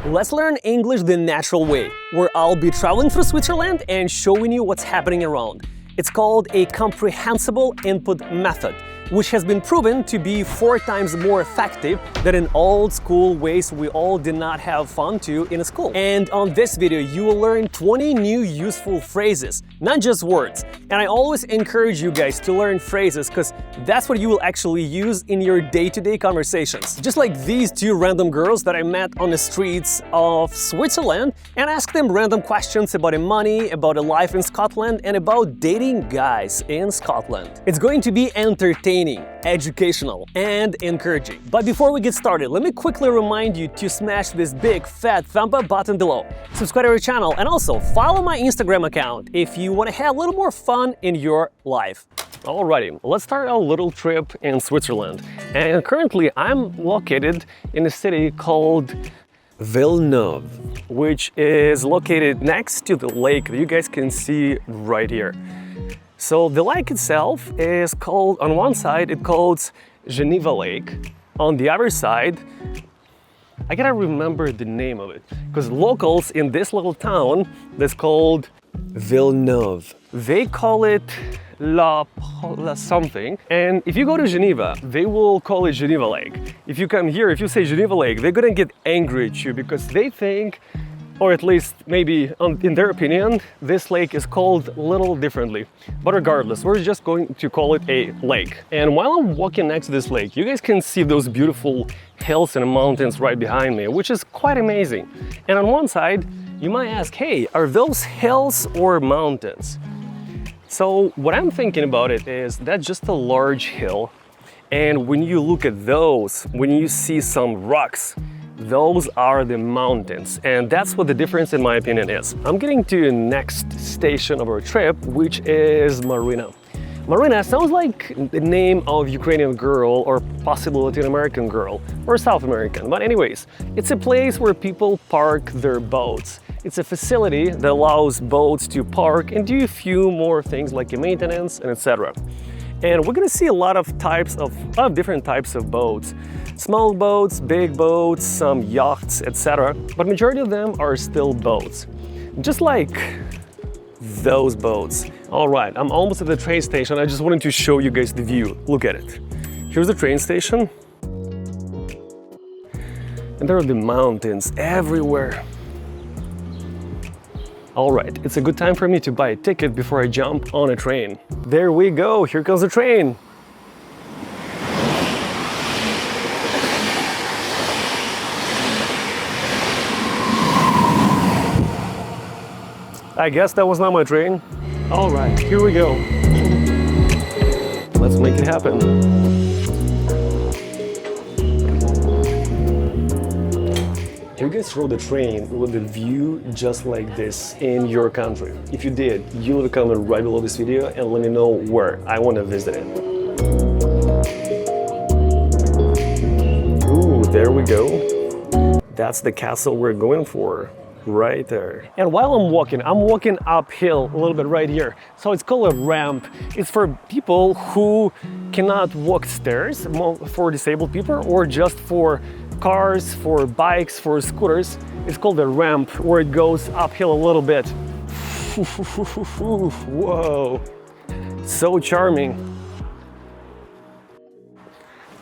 Let's learn English the natural way, where I'll be traveling through Switzerland and showing you what's happening around. It's called a comprehensible input method, which has been proven to be 4 times more effective than in old school ways we all did not have fun to in school. And on this video, you will learn 20 new useful phrases, not just words. And I always encourage you guys to learn phrases because that's what you will actually use in your day-to-day conversations. Just like these 2 random girls that I met on the streets of Switzerland and asked them random questions about money, about a life in Scotland, and about dating guys in Scotland. It's going to be entertaining, educational, and encouraging. But before we get started, let me quickly remind you to smash this big fat thumb up button below, subscribe to our channel, and also follow my Instagram account if you want to have a little more fun in your life. Alrighty, let's start our little trip in Switzerland. And currently I'm located in a city called Villeneuve, which is located next to the lake that you guys can see right here. So the lake itself is called, on one side it calls Geneva Lake, on the other side, I gotta remember the name of it, because locals in this little town that's called Villeneuve, they call it La something, and if you go to Geneva, they will call it Geneva Lake. If you come here, if you say Geneva Lake, they're gonna get angry at you because they think, or at least maybe in their opinion, this lake is called a little differently. But regardless, we're just going to call it a lake. And while I'm walking next to this lake, you guys can see those beautiful hills and mountains right behind me, which is quite amazing. And on one side, you might ask, hey, are those hills or mountains? So what I'm thinking about it is that's just a large hill. And when you look at those, when you see some rocks, those are the mountains, and that's what the difference in my opinion is. I'm getting to the next station of our trip, which is Marina. Marina sounds like the name of Ukrainian girl or possibly Latin American girl or South American, but anyways, it's a place where people park their boats. It's a facility that allows boats to park and do a few more things like maintenance and etc. And we're gonna see a lot of different types of boats. Small boats, big boats, some yachts, etc. But majority of them are still boats. Just like those boats. All right, I'm almost at the train station. I just wanted to show you guys the view. Look at it. Here's the train station. And there are the mountains everywhere. All right, it's a good time for me to buy a ticket before I jump on a train. There we go, here comes the train. I guess that was not my train. All right, here we go. Let's make it happen. You guys rode the train with a view just like this in your country? If you did, you will comment right below this video and let me know where I want to visit it. Ooh, there we go. That's the castle we're going for. Right there. And while I'm walking uphill a little bit right here. So it's called a ramp. It's for people who cannot walk stairs, for disabled people, or just for cars, for bikes, for scooters. It's called a ramp, where it goes uphill a little bit. Whoa, so charming.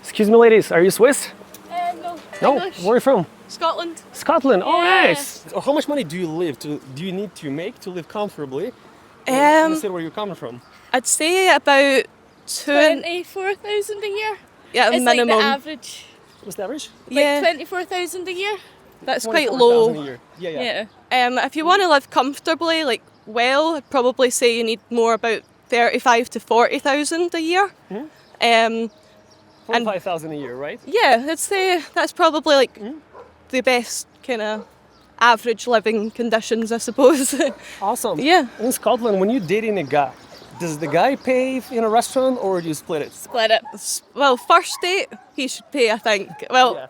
Excuse me, ladies, are you Swiss? No. No? English. Where are you from? Scotland. Scotland. Oh, Yeah. nice. How much money do you need to make to live comfortably? In the city where you're coming from? I'd say about 24,000 a year. Yeah, It's minimum. like the average. What's the average? Yeah, Like 24,000 a year. that's quite 24,000 a low. year. Yeah. If you want to live comfortably, like well, I'd probably say you need more about 35 to 40,000 a year. Mm-hmm. 45,000 a year, right? Yeah, I'd say that's probably like the best kind of average living conditions, I suppose. Awesome. Yeah. In Scotland, when you're dating a guy, does the guy pay in a restaurant or do you split it? Split it. Well, first date, he should pay, I think. Well, Yeah.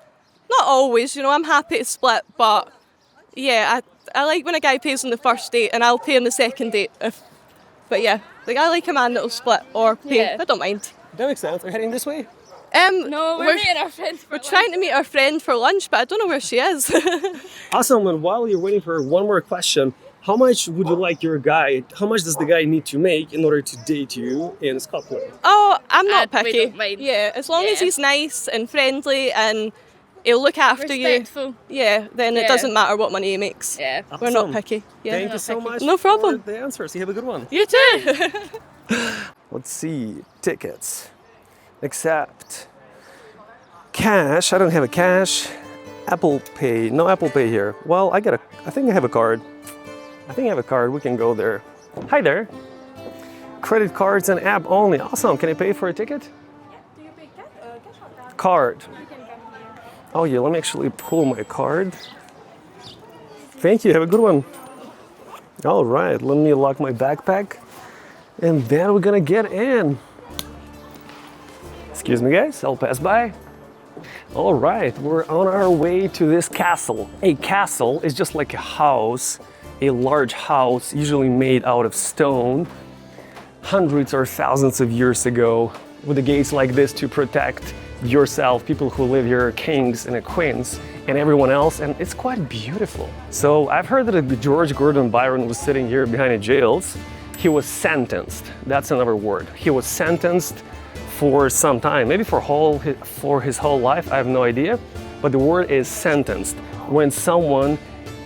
not always, I'm happy to split, but yeah, I like when a guy pays on the first date and I'll pay on the second date. But yeah, like I like a man that'll split or pay. Yeah. I don't mind. That makes sense. Are you heading this way? No, we're meeting our friend for We're trying to meet our friend for lunch, but I don't know where she is. Awesome. And while you're waiting for one more question, how much would you like your guy? How much does the guy need to make in order to date you in Scotland? Oh, I'm not We picky. don't mind. Yeah, as long as Yeah. he's nice and friendly and he'll look after Respectful. you. Yeah, then it Yeah. doesn't matter what money he makes. Yeah. We're not Awesome. picky. Yeah. Thank you so much. No problem. For the answers. You have a good one. You too. Let's see. Tickets. Accept. Cash. I don't have a cash. Apple Pay. No Apple Pay here. Well, I think I have a card. I think I have a card. We can go there. Hi there. Credit cards and app only. Awesome. Can I pay for a ticket? Do you pay cash or card? Card. You can come here. Oh yeah, let me actually pull my card. Thank you, have a good one. All right, let me lock my backpack and then we're gonna get in. Excuse me guys, I'll pass by. All right, we're on our way to this castle. A castle is just like a house, a large house, usually made out of stone, hundreds or thousands of years ago, with the gates like this to protect yourself, people who live here, kings and queens, and everyone else, and it's quite beautiful. So I've heard that George Gordon Byron was sitting here behind the jails. He was sentenced, that's another word. He was sentenced for some time, maybe for his whole life, I have no idea, but the word is sentenced. When someone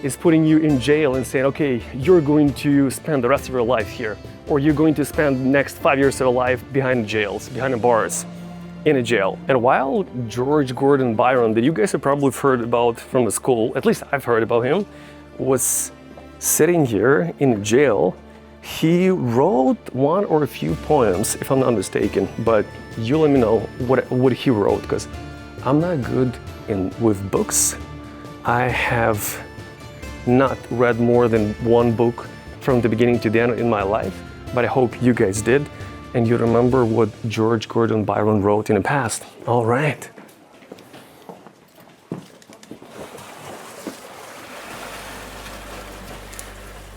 is putting you in jail and saying, okay, you're going to spend the rest of your life here, or you're going to spend the next 5 years of your life behind jails, behind the bars, in a jail. And while George Gordon Byron, that you guys have probably heard about from the school, at least I've heard about him, was sitting here in jail, he wrote one or a few poems, if I'm not mistaken, but you let me know what he wrote, because I'm not good with books. I have not read more than one book from the beginning to the end in my life, but I hope you guys did, and you remember what George Gordon Byron wrote in the past. All right.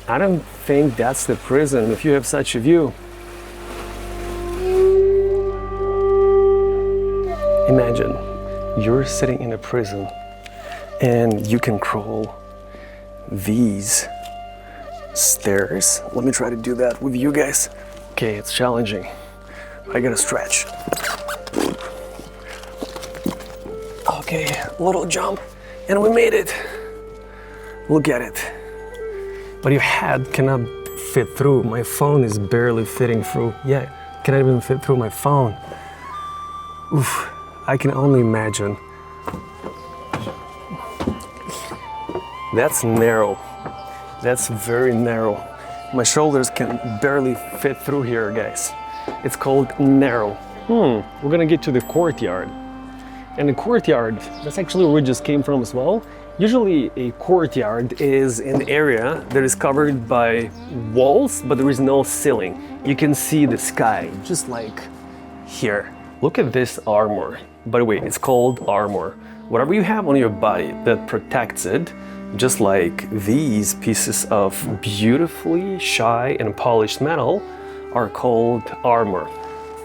I don't think that's the prison if you have such a view. Imagine you're sitting in a prison and you can crawl these stairs. Let me try to do that with you guys. Okay, it's challenging. I gotta stretch. Okay, little jump, and we made it. Look at it. But your head cannot fit through. My phone is barely fitting through. Yeah, cannot even fit through my phone. Oof, I can only imagine. That's narrow. That's very narrow. My shoulders can barely fit through here, guys. It's called narrow. We're gonna get to the courtyard. And the courtyard, that's actually where we just came from as well. Usually a courtyard is an area that is covered by walls, but there is no ceiling. You can see the sky, just like here. Look at this armor. By the way, it's called armor. Whatever you have on your body that protects it, just like these pieces of beautifully shy and polished metal are called armor.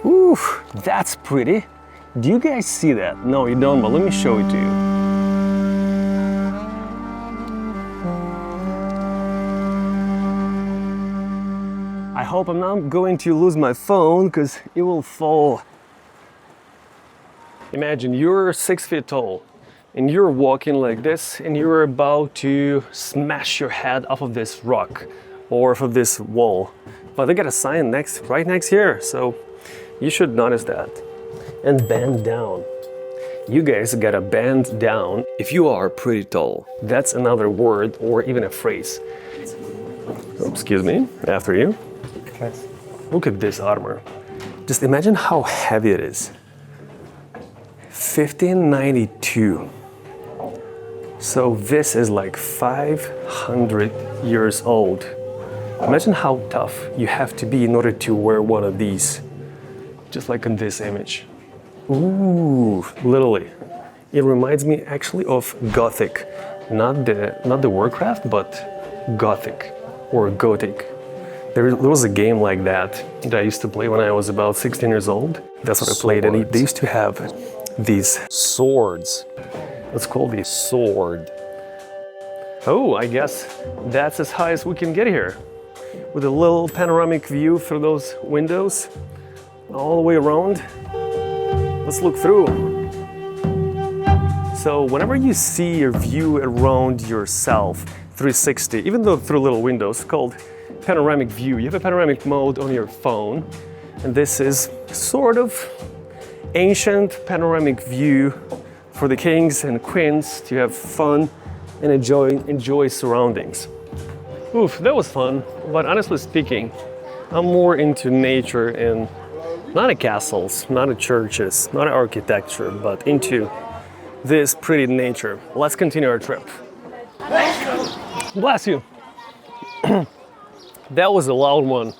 Ooh, that's pretty. Do you guys see that? No, you don't, but let me show it to you. I hope I'm not going to lose my phone because it will fall. Imagine you're 6 feet tall and you're walking like this and you're about to smash your head off of this rock or off of this wall. But they got a sign right next here, so you should notice that. And bend down. You guys gotta bend down if you are pretty tall. That's another word or even a phrase. Oh, excuse me, after you. Look at this armor. Just imagine how heavy it is. 1592. So this is like 500 years old. Imagine how tough you have to be in order to wear one of these. Just like in this image. Ooh, literally. It reminds me actually of Gothic. Not the Warcraft, but Gothic or Gothic. There was a game like that I used to play when I was about 16 years old. That's what I played, and they used to have these swords. Let's call these sword. Oh, I guess that's as high as we can get here. With a little panoramic view through those windows, all the way around. Let's look through. So whenever you see your view around yourself, 360, even though through little windows, called panoramic view, you have a panoramic mode on your phone, and this is sort of ancient panoramic view for the kings and queens to have fun and enjoy surroundings. Oof, that was fun, but honestly speaking, I'm more into nature and not at castles, not at churches, not at architecture, but into this pretty nature. Let's continue our trip. Bless you. That was a loud one.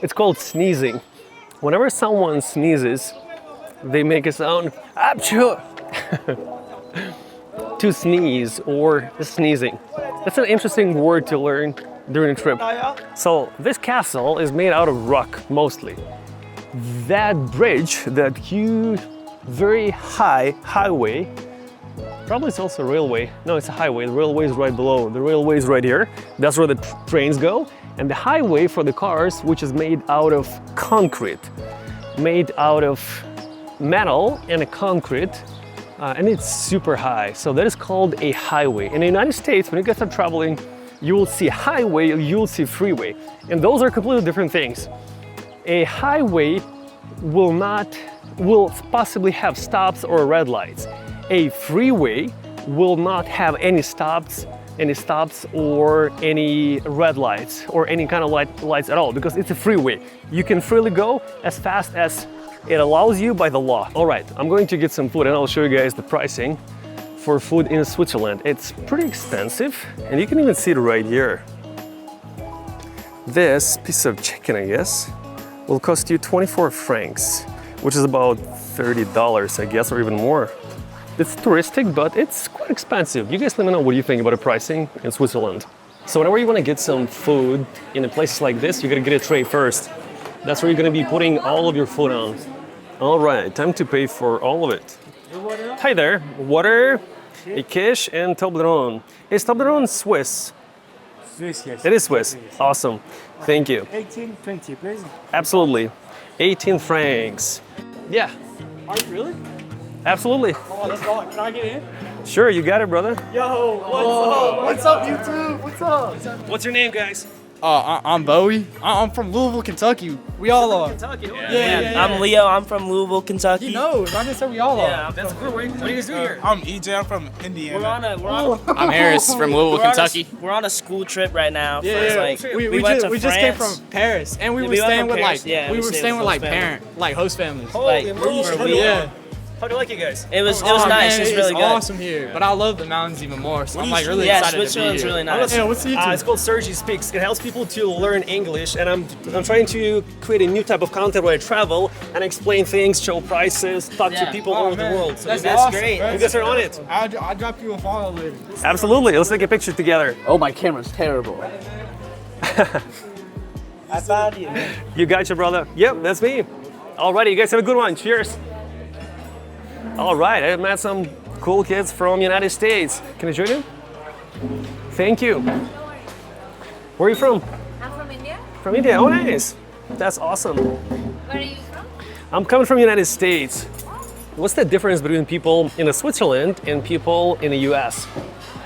It's called sneezing. Whenever someone sneezes, they make a sound, achoo! To sneeze or sneezing. That's an interesting word to learn during a trip. So this castle is made out of rock, mostly. That bridge, that huge, very high highway, probably it's also a railway. No, it's a highway. The railway is right below. The railway is right here. That's where the trains go. And the highway for the cars, which is made out of concrete, made out of metal and a concrete, and it's super high. So that is called a highway. In the United States, when you guys are traveling, you will see highway, you will see freeway. And those are completely different things. A highway will possibly have stops or red lights. A freeway will not have any stops or any red lights or any kind of lights at all, because it's a freeway. You can freely go as fast as it allows you by the law. All right, I'm going to get some food and I'll show you guys the pricing for food in Switzerland. It's pretty expensive, and you can even see it right here. This piece of chicken, I guess, will cost you 24 francs, which is about $30, I guess, or even more. It's touristic, but it's quite expensive. You guys let me know what you think about the pricing in Switzerland. So whenever you want to get some food in a place like this, you gotta get a tray first. That's where you're gonna be putting all of your food on. All right, time to pay for all of it. Hi there, water, a quiche, and Toblerone. Is Toblerone Swiss? Swiss, yes. It is Swiss. Awesome. Thank you. 18, 20, please. Absolutely. 18 francs. Yeah. Are you really? Absolutely. Oh, that's all. Can I get in? Sure, you got it, brother. Yo, what's up, YouTube? What's up? What's your name, guys? I'm Bowie. I'm from Louisville, Kentucky. We all are. Kentucky. Yeah. I'm Leo. I'm from Louisville, Kentucky. You know, I just said we all are. Yeah, That's cool. What do you guys do here? I'm EJ. I'm from Indiana. I'm Harris from Louisville, Kentucky. We're on a school trip right now. Yeah. Like, We went to just came France. from Paris, and we Yeah, were we went staying from with Paris, like yeah, we we were stayed staying with with like host parent, like host families. Like, Yeah. How do you like it, guys? it was Oh, nice. man, It's really good. awesome here, but I love the mountains even more. So I'm like really Yeah, excited to be Switzerland's here. really nice. Yeah, what's the YouTube? It's called Sergii Speaks. It helps people to learn English, and I'm trying to create a new type of content where I travel and explain things, show prices, talk to Yeah. people Oh, all over man. the world. So That's That's awesome, great. bro. you guys are on it. I'll drop you a follow later. Absolutely. Let's take a picture together. Oh, my camera's terrible. I found you. You got your brother. Yep, that's me. Alrighty, you guys have a good one. Cheers. All right, I met some cool kids from United States. Can I join you? Thank you. Where are you from? I'm from India. From India. Oh, nice. That's awesome. Where are you from? I'm coming from United States. What's the difference between people in Switzerland and people in the US,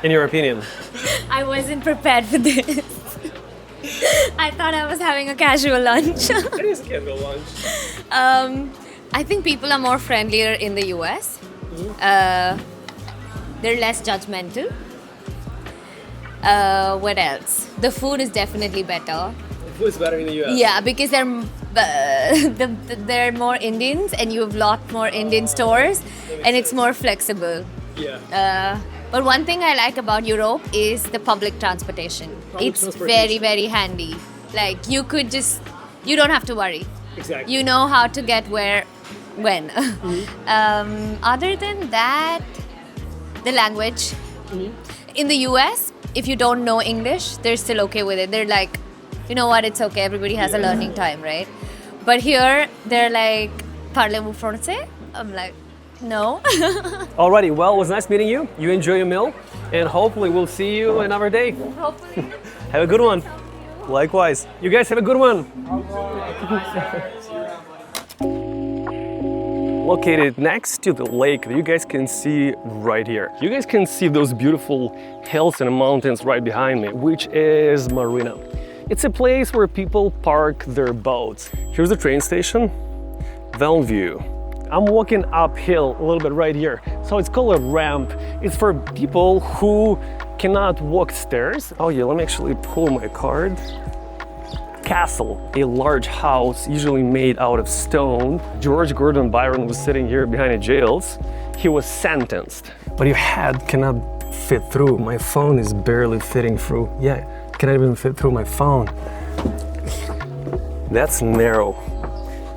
in your opinion? I wasn't prepared for this. I thought I was having a casual lunch. It is a candle lunch. I think people are more friendlier in the US. They're less judgmental. What else? The food is definitely better. The food's better in the US. Yeah, because they're more Indians, and you have a lot more Indian stores, and it's more flexible. Yeah. But one thing I like about Europe is the public transportation. It's very, very handy. Like you don't have to worry. Exactly. You know how to get where, when. Other than that, the language. In the US, if you don't know English, they're still okay with it. They're like, you know what, it's okay. Everybody has a learning time, right? But here, they're like, parlez-vous français? I'm like, No. Alrighty, well, it was nice meeting you. You enjoy your meal, and hopefully we'll see you another day. Hopefully. Have a good one. Likewise. You guys have a good one. Located next to the lake that you guys can see right here. You guys can see those beautiful hills and mountains right behind me, which is Marina. It's a place where people park their boats. Here's the train station, Bellevue. I'm walking uphill a little bit right here. So it's called a ramp. It's for people who cannot walk stairs. Oh yeah, let me actually pull my card. Castle, a large house usually made out of stone. George Gordon Byron was sitting here behind the jails. He was sentenced, but your head cannot fit through. My phone is barely fitting through. Yeah, cannot even fit through my phone. That's narrow.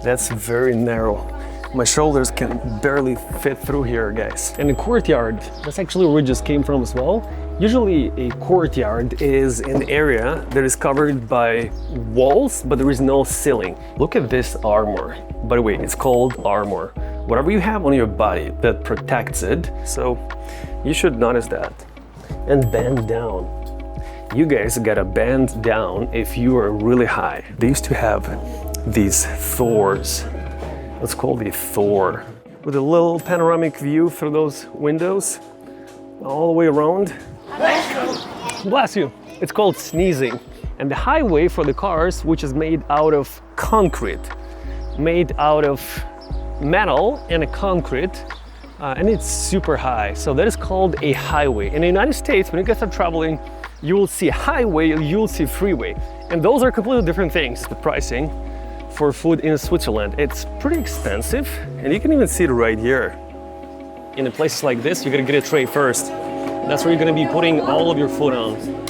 That's very narrow. My shoulders can barely fit through here, guys. And the courtyard, that's actually where we just came from as well. Usually a courtyard is an area that is covered by walls, but there is no ceiling. Look at this armor. By the way, it's called armor. Whatever you have on your body that protects it, so you should notice that. And bend down. You guys gotta bend down if you are really high. They used to have these Thors. Let's call the Thor. With a little panoramic view through those windows, all the way around. Bless you. It's called sneezing. And the highway for the cars, which is made out of concrete, made out of metal and a concrete, and it's super high. So that is called a highway. In the United States, when you guys are traveling, you will see highway, you'll see freeway. And those are completely different things. The pricing for food in Switzerland, it's pretty expensive. And you can even see it right here. In a place like this, you're gonna get a tray first. That's where you're gonna be putting all of your food on.